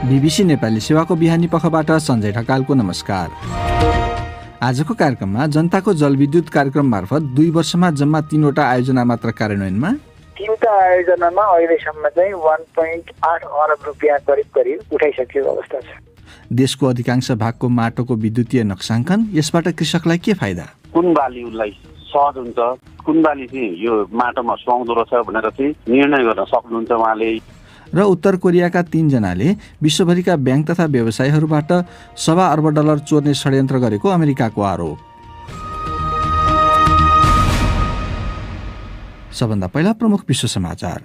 BBC Nepali सेवाको बिहानी पखबाट सञ्जय ढकालको नमस्कार। आजको कार्यक्रममा जनताको जलविद्युत कार्यक्रम मार्फत 2 वर्षमा जम्मा 3वटा आयोजना मात्र कार्यान्वयनमा, 3टा आयोजनामा अहिलेसम्म चाहिँ 1.8 अरब रुपियाँ करिब उठाइसकिएको अवस्था छ। देशको अधिकांश भागको माटोको विद्युतीय नक्साङ्कन, यसबाट कृषकलाई के फाइदा? कुन बाली उसलाई सहज हुन्छ, कुन बाली चाहिँ यो माटोमा सुहाउँदो रहेछ भनेर चाहिँ निर्णय गर्न सक्नुहुन्छ उहाँले। र उत्तर कोरियाका 3 जनाले विश्वभरिका ब्याङ्क तथा व्यवसायीहरूबाट $1.25 अर्ब चोर्ने षड्यन्त्र गरेको अमेरिकाको आरोप। सबभन्दा पहिला प्रमुख विश्व समाचार।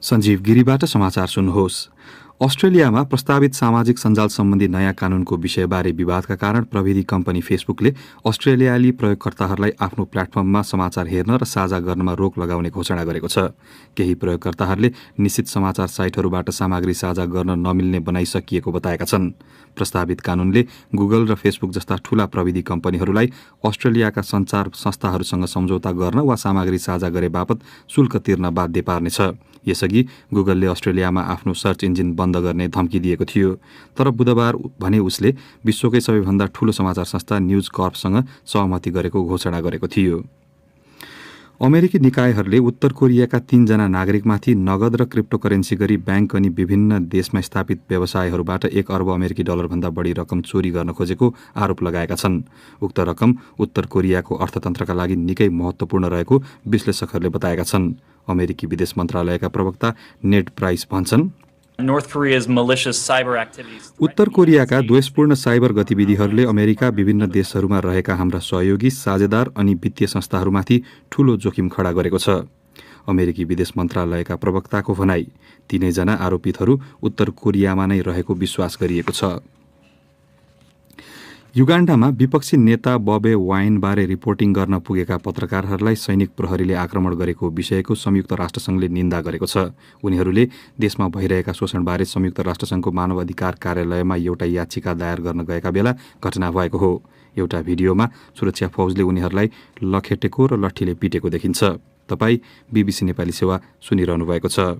सञ्जीव गिरीबाट समाचार सुन्नुहोस्। अस्ट्रेलियामा प्रस्तावित सामाजिक सञ्जाल सम्बन्धी नयाँ कानूनको विषयबारे विवादका कारण प्रविधि कम्पनी फेसबुकले अस्ट्रेलियाली प्रयोगकर्ताहरूलाई आफ्नो प्लेटफर्ममा समाचार हेर्न र साझा गर्नमा रोक लगाउने घोषणा गरेको छ। केही प्रयोगकर्ताहरूले निश्चित समाचार साइटहरूबाट सामग्री साझा गर्न नमिल्ने बनाइसकिएको बताएका छन्। प्रस्तावित कानूनले गुगल र फेसबुक जस्ता ठूला प्रविधि कम्पनीहरूलाई अस्ट्रेलियाका सञ्चार संस्थाहरूसँग सम्झौता गर्न वा सामग्री साझा गरे बापत शुल्क तिर्न बाध्य पार्नेछ। यसअघि गुगलले अस्ट्रेलियामा आफ्नो सर्च इन्जिन बन्द गर्ने धम्की दिएको थियो। तर बुधबार भने उसले विश्वकै सबैभन्दा ठूलो समाचार संस्था न्यूज कर्पसँग सहमति गरेको घोषणा गरेको थियो। अमेरिकी निकायहरूले उत्तर कोरियाका 3 जना नागरिकमाथि नगद र क्रिप्टोकरेन्सी गरी ब्याङ्क अनि विभिन्न देशमा स्थापित व्यवसायहरूबाट $1 अर्ब अमेरिकी डलरभन्दा बढी रकम चोरी गर्न खोजेको आरोप लगाएका छन्। उक्त रकम उत्तर कोरियाको अर्थतन्त्रका लागि निकै महत्त्वपूर्ण रहेको विश्लेषकहरूले बताएका छन्। अमेरिकी विदेश मन्त्रालयका प्रवक्ता नेड प्राइस भन्छन्, उत्तर कोरियाका द्वेषपूर्ण साइबर गतिविधिहरूले अमेरिका, विभिन्न देशहरूमा रहेका हाम्रा सहयोगी, साझेदार अनि वित्तीय संस्थाहरूमाथि ठूलो जोखिम खडा गरेको छ। अमेरिकी विदेश मन्त्रालयका प्रवक्ताको भनाई, तीनैजना आरोपितहरू उत्तर कोरियामा नै रहेको विश्वास गरिएको छ। युगाण्डामा विपक्षी नेता बबे वाइनबारे रिपोर्टिङ गर्न पुगेका पत्रकारहरूलाई सैनिक प्रहरीले आक्रमण गरेको विषयको संयुक्त राष्ट्रसङ्घले निन्दा गरेको छ। उनीहरूले देशमा भइरहेका शोषणबारे संयुक्त राष्ट्रसङ्घको मानव अधिकार कार्यालयमा एउटा याचिका दायर गर्न गएका बेला घटना भएको हो। एउटा भिडियोमा सुरक्षा फौजले उनीहरूलाई लखेटेको र लट्ठीले पिटेको देखिन्छ। तपाईँ बीबीसी नेपाली सेवा सुनिरहनु भएको छ।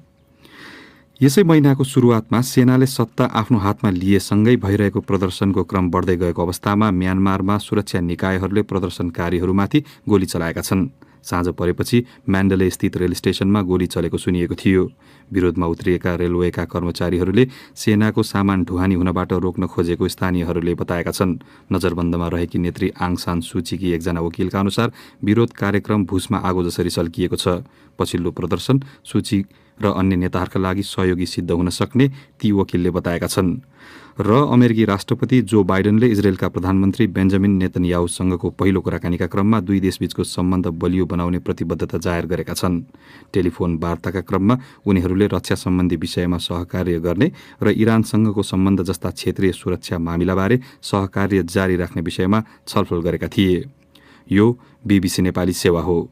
यसै महिनाको सुरुवातमा सेनाले सत्ता आफ्नो हातमा लिएसँगै भइरहेको प्रदर्शनको क्रम बढ्दै गएको अवस्थामा म्यानमारमा सुरक्षा निकायहरूले प्रदर्शनकारीहरूमाथि गोली चलाएका छन्। साँझ परेपछि म्यान्डले स्थित रेल स्टेशनमा गोली चलेको सुनिएको थियो। विरोधमा उत्रिएका रेलवेका कर्मचारीहरूले सेनाको सामान ढुवानी हुनबाट रोक्न खोजेको स्थानीयहरूले बताएका छन्। नजरबन्दमा रहेकी नेत्री आङ सान सुचीकी एकजना वकिलका अनुसार विरोध कार्यक्रम भुसमा आगो जसरी सल्किएको छ। पछिल्लो प्रदर्शन सूची र अन्य नेताहरूका लागि सहयोगी सिद्ध हुन सक्ने ती वकिलले बताएका छन्। र अमेरिकी राष्ट्रपति जो बाइडेनले इजरायलका प्रधानमन्त्री बेन्जामिन नेतन्याहुसँगको पहिलो कुराकानीका क्रममा 2 देशबीचको सम्बन्ध बलियो बनाउने प्रतिबद्धता जाहेर गरेका छन्। टेलिफोन वार्ताका क्रममा उनीहरूले रक्षा सम्बन्धी विषयमा सहकार्य गर्ने र इरानसँगको सम्बन्ध जस्ता क्षेत्रीय सुरक्षा मामिलाबारे सहकार्य जारी राख्ने विषयमा छलफल गरेका थिए। यो बीबीसी नेपाली सेवा हो।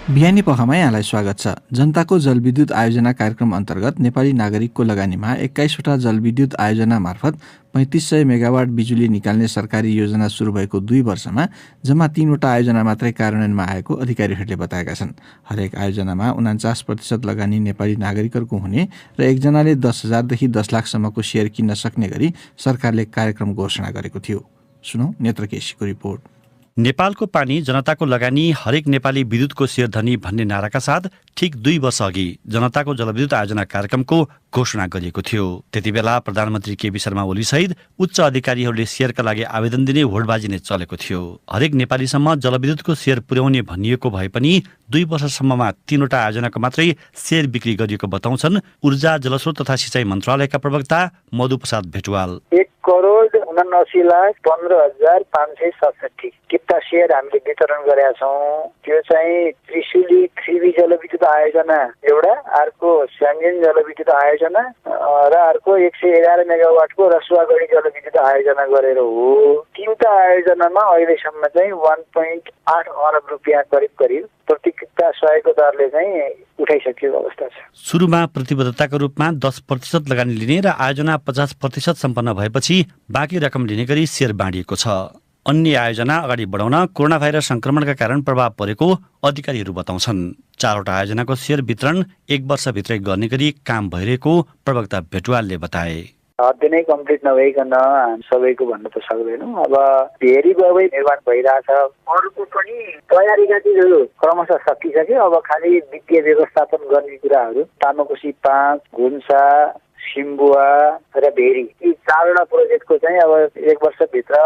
बिहानी पखमा यहाँलाई स्वागत छ। जनताको जलविद्युत आयोजना कार्यक्रम अन्तर्गत नेपाली नागरिकको लगानीमा 21वटा जलविद्युत आयोजना मार्फत 3500 मेगावाट बिजुली निकाल्ने सरकारी योजना सुरु भएको 2 वर्षमा जम्मा 3वटा आयोजना मात्रै कार्यान्वयनमा आएको अधिकारीहरूले बताएका छन्। हरेक आयोजनामा 49% लगानी नेपाली नागरिकहरूको हुने र एकजनाले 10,000 देखि 10 लाखसम्मको सेयर किन्न सक्ने गरी सरकारले कार्यक्रम घोषणा गरेको थियो। सुनौ नेत्र केसीको रिपोर्ट। नेपालको पानी जनताको लगानी हरेक नेपाली विद्युतको शेयरधनी भन्ने नाराका साथ ठिक 2 वर्ष अघि जनताको जलविद्युत आयोजना कार्यक्रमको घोषणा गरिएको थियो। त्यतिबेला प्रधानमन्त्री केपी शर्मा ओली सहित उच्च अधिकारीहरूले शेयरका लागि आवेदन दिने होडबाजी नै चलेको थियो। हरेक नेपालीसम्म जलविद्युतको शेयर पुर्याउने भनिएको भए पनि 2 वर्षसम्ममा 3वटा आयोजनाको मात्रै शेयर बिक्री गरिएको बताउँछन् ऊर्जा, जलस्रोत तथा सिँचाइ मन्त्रालयका प्रवक्ता मधुप्रसाद भेटवाल। 1,79,15,567 किता सेयर हामीले वितरण गरेका छौँ। त्यो चाहिँ त्रिशुली त्रिवी जलविद्युत आयोजना एउटा, अर्को स्याङ्गेन जलविद्युत आयोजना र अर्को 111 मेगावाटको रसुवागढी जलविद्युत आयोजना गरेर हो। 3टा आयोजनामा अहिलेसम्म चाहिँ 1.8 अरब रुपियाँ करिब प्रतिकिता सहयोगको दरले चाहिँ उठाइसकिएको अवस्था छ। सुरुमा प्रतिबद्धताको रूपमा 10% लगानी लिने र आयोजना 50% सम्पन्न भएपछि बाँकी रकम लिने गरी सेयर बाँडिएको छ। अन्य आयोजना अगाडि बढाउन कोरोना भाइरस संक्रमणका कारण प्रभाव परेको अधिकारीहरू बताउँछन्। 4वटा आयोजनाको सेयर वितरण 1 वर्षभित्रै गर्ने गरी काम भइरहेको प्रवक्ता भेटुवालले बताए। अध्ययन नै कम्प्लिट नभइकन सबैको भन्न त सक्दैनौँ। अब भेरी बबै निर्माण भइरहेछ। अरूको पनि तयारीका चिजहरू क्रमशः सकिसक्यो। अब खालि वित्तीय व्यवस्थापन गर्ने कुराहरू तामाकोशी 5, घुन्सा, सिम्बुवा र भेरी यी 4वटा प्रोजेक्टको चाहिँ अब 1 वर्षभित्र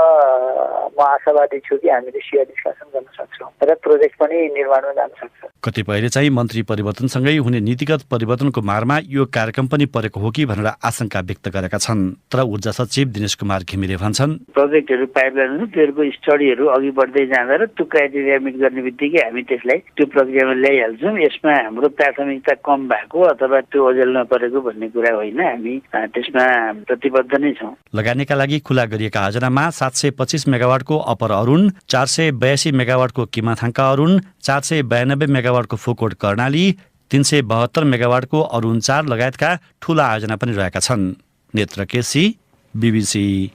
म आशावादी छु कि हामीले सेयर डिस्कसन गर्न सक्छौँ र प्रोजेक्ट पनि निर्माणमा जान सक्छ। कतिपयले चाहिँ मन्त्री परिवर्तनसँगै हुने नीतिगत परिवर्तनको मारमा यो कार्यक्रम पनि परेको हो कि भनेर आशंका व्यक्त गरेका छन्। तर ऊर्जा सचिव दिनेश कुमार घिमिरे भन्छन्, प्रोजेक्टहरू पाइपलाइन त्यसको स्टडीहरू अघि बढ्दै जाँदा र त्यो क्राइटेरिया मिट गर्ने बित्तिकै हामी त्यसलाई त्यो प्रक्रियामा ल्याइहाल्छौँ। यसमा हाम्रो प्राथमिकता कम भएको अथवा त्यो ओझेल नपरेको भन्ने कुरा होइन, हामी त्यसमा प्रतिबद्ध नै छौँ। लगानीका लागि खुला गरिएका आयोजनामा 725 मेगावाटको अपर अरुण, 482 मेगावाटको किमाथाङका अरुण, 492 मेगावाटको फोकोट कर्णाली, 372 मेगावाटको अरुण 4 लगायतका ठूला आयोजना पनि रहेका छन्। नेत्र केसी, BBC,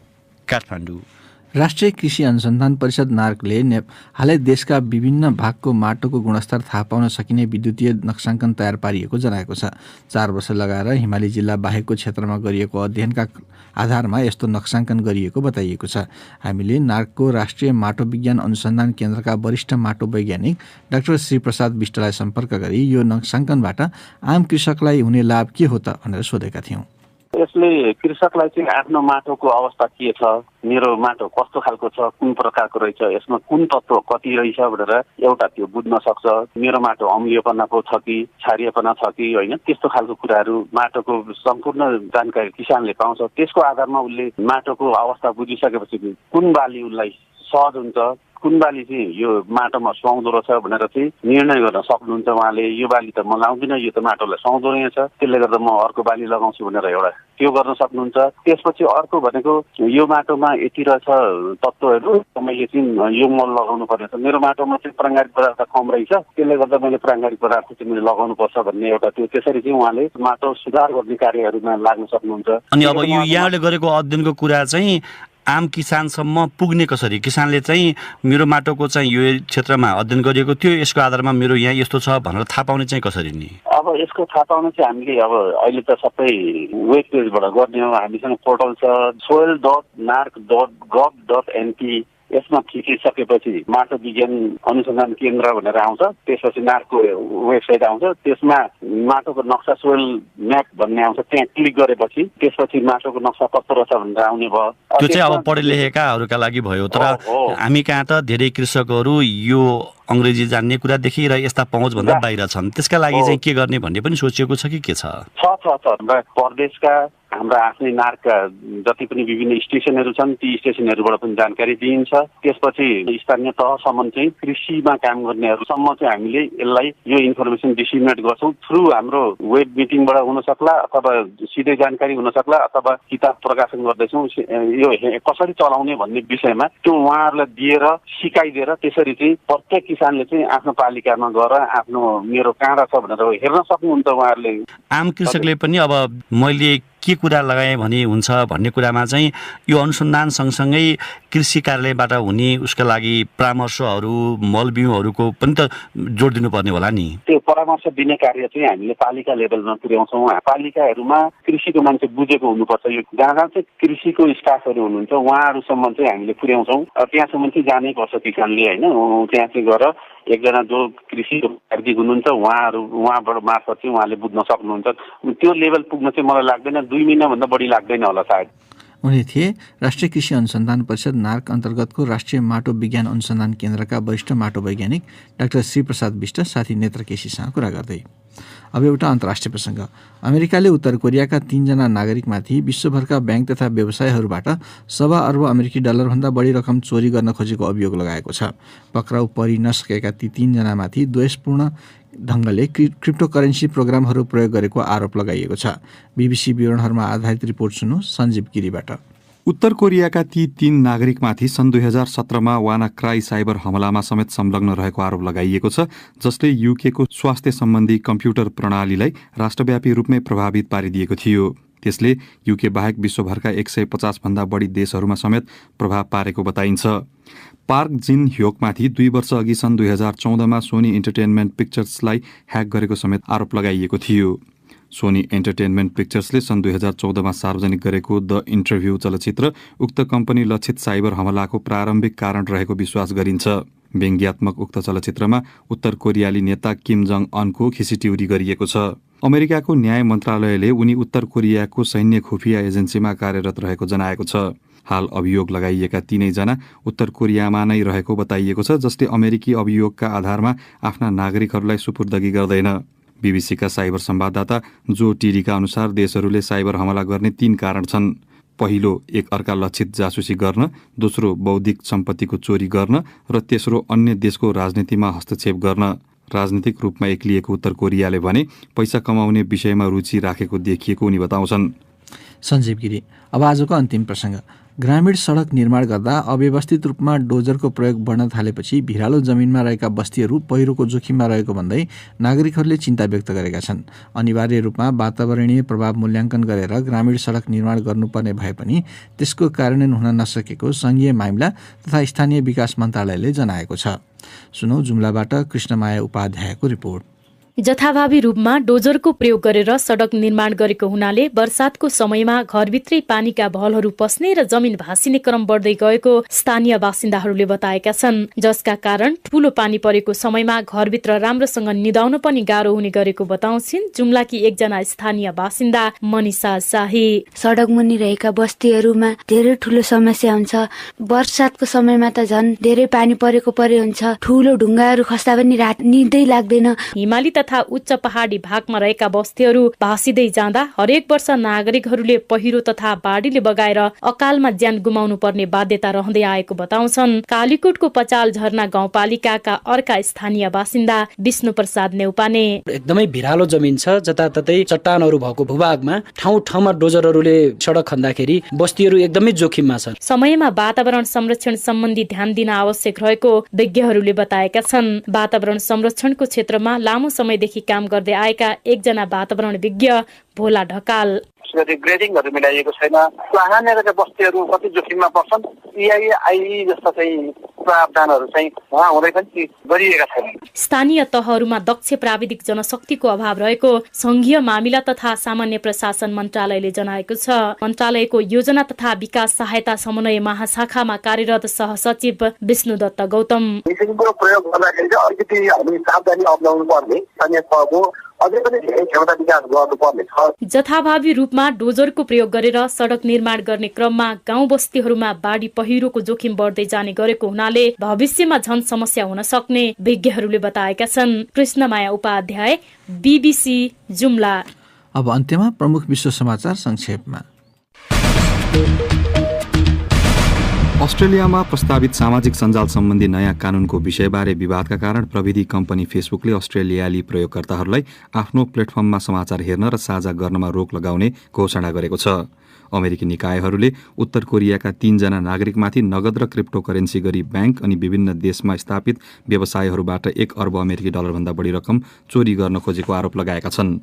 काठमाडौँ। राष्ट्रिय कृषि अनुसन्धान परिषद नार्कले हालै देशका विभिन्न भागको माटोको गुणस्तर थाहा पाउन सकिने विद्युतीय नक्साङ्कन तयार पारिएको जनाएको छ। 4 वर्ष लगाएर हिमाली जिल्ला बाहेकको क्षेत्रमा गरिएको अध्ययनका आधारमा यस्तो नक्साङ्कन गरिएको बताइएको छ। हामीले नार्कको राष्ट्रिय माटो विज्ञान अनुसन्धान केन्द्रका वरिष्ठ माटो वैज्ञानिक डाक्टर श्रीप्रसाद विष्टलाई सम्पर्क गरी यो नक्साङ्कनबाट आम कृषकलाई हुने लाभ के हो त भनेर सोधेका थियौँ। यसले कृषकलाई चाहिँ आफ्नो माटोको अवस्था के छ, मेरो माटो कस्तो खालको छ, कुन प्रकारको रहेछ, यसमा कुन तत्त्व कति रहेछ भनेर एउटा त्यो बुझ्न सक्छ। मेरो माटो अम्लीयपनाको छ कि क्षारीयपना छ कि होइन, त्यस्तो खालको कुराहरू माटोको सम्पूर्ण जानकारी किसानले पाउँछ। त्यसको आधारमा उसले माटोको अवस्था बुझिसकेपछि कुन बाली उसलाई सहज हुन्छ, कुन बाली चाहिँ यो माटोमा सुहाउँदो रहेछ भनेर चाहिँ निर्णय गर्न सक्नुहुन्छ उहाँले। यो बाली त म लाउँदिनँ, यो त माटोलाई सुहाउँदो रहेछ, त्यसले गर्दा म अर्को बाली लगाउँछु भनेर एउटा त्यो गर्न सक्नुहुन्छ। त्यसपछि अर्को भनेको यो माटोमा यति रहेछ तत्त्वहरू, मैले चाहिँ यो मल लगाउनु पर्ने छ, मेरो माटोमा चाहिँ प्राङ्गारिक पदार्थ कम रहेछ, त्यसले गर्दा मैले प्राङ्गारिक पदार्थ चाहिँ मैले लगाउनु पर्छ भन्ने एउटा त्यो त्यसरी चाहिँ उहाँले माटो सुधार गर्ने कार्यहरूमा लाग्न सक्नुहुन्छ। अनि अब यो यहाँले गरेको अध्ययनको कुरा चाहिँ आम किसानसम्म पुग्ने कसरी? किसानले चाहिँ मेरो माटोको चाहिँ यो क्षेत्रमा अध्ययन गरिएको थियो, यसको आधारमा मेरो यहाँ यस्तो छ भनेर थाहा पाउने चाहिँ कसरी नि? अब यसको थाहा पाउन चाहिँ हामीले अब अहिले त सबै वेब पेजबाट गर्ने हो। हामीसँग पोर्टल छ soil.narc.gov.np। यसमा थिचिसकेपछि माटो विज्ञान अनुसन्धान केन्द्र भनेर आउँछ, त्यसपछि नार्कको वेबसाइट आउँछ, त्यसमा माटोको नक्सा सोइल म्याप भन्ने आउँछ, त्यहाँ क्लिक गरेपछि त्यसपछि माटोको नक्सा कस्तो रहेछ भनेर आउने भयो। त्यो चाहिँ अब पढे लेखेकाहरूका लागि भयो। तर हामी कहाँ त धेरै कृषकहरू यो अङ्ग्रेजी जान्ने कुरादेखि र यस्ता पहुँचभन्दा बाहिर छन्, त्यसका लागि चाहिँ के गर्ने भन्ने पनि सोचिएको छ कि के छ? प्रदेशका हाम्रा आफ्नै नार्कका जति पनि विभिन्न स्टेसनहरू छन् ती स्टेसनहरूबाट पनि जानकारी दिइन्छ। त्यसपछि स्थानीय तहसम्म चाहिँ कृषिमा काम गर्नेहरूसम्म चाहिँ हामीले यसलाई यो इन्फर्मेसन डिसिमिनेट गर्छौँ। थ्रु हाम्रो वेब मिटिङबाट हुन सक्ला अथवा सिधै जानकारी हुन सक्ला अथवा किताब प्रकाशन गर्दैछौँ। यो कसरी चलाउने भन्ने विषयमा त्यो उहाँहरूलाई दिएर सिकाइदिएर त्यसरी चाहिँ प्रत्येक किसानले चाहिँ आफ्नो पालिकामा गएर आफ्नो मेरो कहाँ छ भनेर हेर्न सक्नुहुन्छ उहाँहरूले। आम कृषकले पनि अब मैले के कुरा लगाएँ भने हुन्छ भन्ने कुरामा चाहिँ यो अनुसन्धान सँगसँगै कृषि कार्यालयबाट हुने उसका लागि परामर्शहरू मल बिउहरूको पनि त जोड दिनुपर्ने होला नि। त्यो परामर्श दिने कार्य चाहिँ हामीले पालिका लेभलमा पुर्याउँछौँ। पालिकाहरूमा कृषिको मान्छे बुझेको हुनुपर्छ। यो जहाँ जहाँ चाहिँ कृषिको स्टाफहरू हुनुहुन्छ उहाँहरूसम्म चाहिँ हामीले पुर्याउँछौँ। त्यहाँसम्म चाहिँ जानै पर्छ किसानले होइन। त्यहाँ चाहिँ गएर एकजना जो कृषि कार्मिक हुनुहुन्छ उहाँबाट मार्फत चाहिँ उहाँले बुझ्न सक्नुहुन्छ। त्यो लेभल पुग्न चाहिँ मलाई लाग्दैन 2 महिनाभन्दा बढी लाग्दैन होला सायद। उनी थिए राष्ट्रिय कृषि अनुसन्धान परिषद नार्क अन्तर्गतको राष्ट्रिय माटो विज्ञान अनुसन्धान केन्द्रका वरिष्ठ माटो वैज्ञानिक डाक्टर श्रीप्रसाद विष्ट साथी नेत्र केसीसँग कुरा गर्दै। अब एउटा अन्तर्राष्ट्रिय प्रसङ्ग। अमेरिकाले उत्तर कोरियाका 3 जना नागरिकमाथि विश्वभरका ब्याङ्क तथा व्यवसायहरूबाट 1.25 अर्ब अमेरिकी डलरभन्दा बढी रकम चोरी गर्न खोजेको अभियोग लगाएको छ। पक्राउ परि नसकेका ती 3 जनामाथि द्वेषपूर्ण ढङ्गले क्रिप्टोकरेन्सी प्रोग्रामहरू प्रयोग गरेको आरोप लगाइएको छ। BBC विवरणहरूमा आधारित रिपोर्ट सुन्नु सञ्जीव गिरीबाट। उत्तर कोरियाका ती 3 नागरिकमाथि सन् 2017मा वानाक्राई साइबर हमलामा समेत संलग्न रहेको आरोप लगाइएको छ, जसले युकेको स्वास्थ्य सम्बन्धी कम्प्युटर प्रणालीलाई राष्ट्रव्यापी रूपमै प्रभावित पारिदिएको थियो। त्यसले युके बाहेक विश्वभरका 150 भन्दा बढी देशहरूमा समेत प्रभाव पारेको बताइन्छ। पार्क जिन ह्योकमाथि 2 वर्ष अघि सन् 2014मा सोनी इन्टरटेनमेन्ट पिक्चर्सलाई ह्याक गरेको समेत आरोप लगाइएको थियो। सोनी एन्टरटेनमेन्ट पिक्चर्सले सन् 2014मा सार्वजनिक गरेको द इन्टरभ्यू चलचित्र उक्त कम्पनी लक्षित साइबर हमलाको प्रारम्भिक कारण रहेको विश्वास गरिन्छ। व्यङ्ग्यात्मक उक्त चलचित्रमा उत्तर कोरियाली नेता किम जङ अनको खिसिट्युरी गरिएको छ। अमेरिकाको न्याय मन्त्रालयले उनी उत्तर कोरियाको सैन्य खुफिया एजेन्सीमा कार्यरत रहेको जनाएको छ। हाल अभियोग लगाइएका तीनैजना उत्तर कोरियामा नै रहेको बताइएको छ, जसले अमेरिकी अभियोगका आधारमा आफ्ना नागरिकहरूलाई सुपुर्दगी गर्दैन। बीबीसीका साइबर संवाददाता जो टिरीका अनुसार देशहरूले साइबर हमला गर्ने 3 कारण छन्। पहिलो, एक अर्का लक्षित जासुसी गर्न, दोस्रो बौद्धिक सम्पत्तिको चोरी गर्न र तेस्रो अन्य देशको राजनीतिमा हस्तक्षेप गर्न। राजनीतिक रूपमा एक्लिएको उत्तर कोरियाले भने पैसा कमाउने विषयमा रुचि राखेको देखिएको उनी बताउँछन्। सञ्जीव गिरी। अब आजको अन्तिम प्रसङ्ग। ग्रामीण सडक निर्माण गर्दा अव्यवस्थित रूपमा डोजरको प्रयोग बढ्न थालेपछि भिरालो जमिनमा रहेका बस्तीहरू पहिरोको जोखिममा रहेको भन्दै नागरिकहरूले चिन्ता व्यक्त गरेका छन्। अनिवार्य रूपमा वातावरणीय प्रभाव मूल्याङ्कन गरेर ग्रामीण सडक निर्माण गर्नुपर्ने भए पनि त्यसको कार्यान्वयन हुन नसकेको सङ्घीय मामिला तथा स्थानीय विकास मन्त्रालयले जनाएको छ। सुनौ जुम्लाबाट कृष्णमाया उपाध्यायको रिपोर्ट। जथाभावी रूपमा डोजरको प्रयोग गरेर सडक निर्माण गरेको हुनाले वर्षातको समयमा घरभित्रै पानीका भलहरू पस्ने र जमिन भासिने क्रम बढ्दै गएको स्थानीय बासिन्दाहरूले बताएका छन्, जसका कारण ठूलो पानी परेको समयमा घरभित्र राम्रोसँग निदाउन पनि गाह्रो हुने गरेको बताउँछिन् जुम्लाकी एकजना स्थानीय बासिन्दा मनिषा शाही। सडक मुनि रहेका बस्तीहरूमा धेरै ठूलो समस्या हुन्छ। वर्षातको समयमा त झन् धेरै पानी परेको हुन्छ। ठूलो ढुङ्गाहरू खस्दा पनि रात निदै लाग्दैन। हिमाली तथा उच्च पहाडी भागमा रहेका बस्तीहरू भासिँदै जाँदा हरेक वर्ष नागरिकहरूले पहिरो तथा बाढीले बगाएर अकालमा ज्यान गुमाउनु पर्ने बाध्यता रहँदै आएको बताउँछन् कालीकोटको पचाल झरना गाउँपालिकाका अर्का स्थानीय बासिन्दा विष्णु प्रसाद नेउपाने। एकदमै भिरालो जमिन छ, जताततै चट्टानहरू भएको भूभागमा ठाउँ ठाउँमा डोजरहरूले सडक खन्दाखेरि बस्तीहरू एकदमै जोखिममा छन्। समयमा वातावरण संरक्षण सम्बन्धी ध्यान दिन आवश्यक रहेको विज्ञहरूले बताएका छन्। वातावरण संरक्षणको क्षेत्रमा लामो समयदेखि काम गर्दै आएका एकजना वातावरण विज्ञ भोला ढकाल। ग्रेडिङहरू मिलाइएको छैन। यहाँनिरका बस्तीहरू कति जोखिममा पर्छन्। EII जस्ता चाहिँ प्रावधानहरू चाहिँ उहाँ हुँदै पनि गरिएका छैनन्। स्थानीय तहहरूमा दक्ष प्राविधिक जनशक्तिको अभाव रहेको संघीय मामिला तथा सामान्य प्रशासन मन्त्रालयले जनाएको छ। मन्त्रालयको योजना तथा विकास सहायता समन्वय महाशाखामा कार्यरत सहसचिव विष्णु दत्त गौतम। मिसिनको प्रयोग गर्दाखेरि चाहिँ अलिकति हामी सावधानी अप्नाउनु पर्ने, स्थानीय तहको अझै पनि धेरै क्षमता विकास गर्नुपर्ने छ। जथाभावी रूपमा डोजरको प्रयोग गरेर सडक निर्माण गर्ने क्रममा गाउँ बस्तीहरूमा बाढी पहिरोको जोखिम बढ्दै जाने गरेको हुनाले भविष्यमा झन समस्या हुन सक्ने विज्ञहरूले बताएका छन्। कृष्णमाया उपाध्याय, BBC जुम्ला। अब अन्त्यमा प्रमुख विश्व समाचार संक्षेपमा। अस्ट्रेलियामा प्रस्तावित सामाजिक सञ्जाल सम्बन्धी नयाँ कानूनको विषयबारे विवादका कारण प्रविधि कम्पनी फेसबुकले अस्ट्रेलियाली प्रयोगकर्ताहरूलाई आफ्नो प्लेटफर्ममा समाचार हेर्न र साझा गर्नमा रोक लगाउने घोषणा गरेको छ। अमेरिकी निकायहरूले उत्तर कोरियाका 3 जना नागरिकमाथि नगद र क्रिप्टो करेन्सी गरी ब्याङ्क अनि विभिन्न देशमा स्थापित व्यवसायहरूबाट $1 अर्ब अमेरिकी डलरभन्दा बढी रकम चोरी गर्न खोजेको आरोप लगाएका छन्।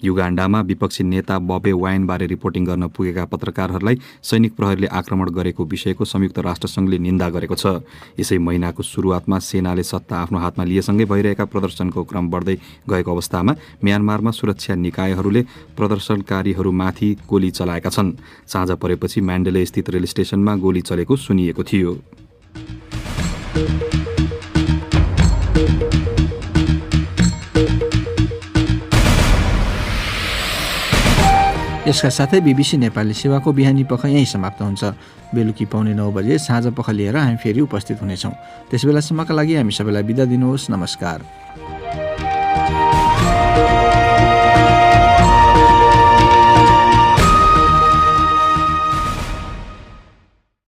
युगाण्डामा विपक्षी नेता बबे वाइनबारे रिपोर्टिङ गर्न पुगेका पत्रकारहरूलाई सैनिक प्रहरीले आक्रमण गरेको विषयको संयुक्त राष्ट्रसङ्घले निन्दा गरेको छ। यसै महिनाको सुरुवातमा सेनाले सत्ता आफ्नो हातमा लिएसँगै भइरहेका प्रदर्शनको क्रम बढ्दै गएको अवस्थामा म्यानमारमा सुरक्षा निकायहरूले प्रदर्शनकारीहरूमाथि गोली चलाएका छन्। साँझ परेपछि म्यान्डेले स्थित रेल स्टेशनमा गोली चलेको सुनिएको थियो। यसका साथै BBC नेपाली सेवाको बिहानी पख यहीँ समाप्त हुन्छ। बेलुकी 9:15 बजे साँझ पख लिएर हामी फेरि उपस्थित हुनेछौँ। त्यसबेलासम्मका लागि हामी सबैलाई बिदा दिनुहोस्। नमस्कार।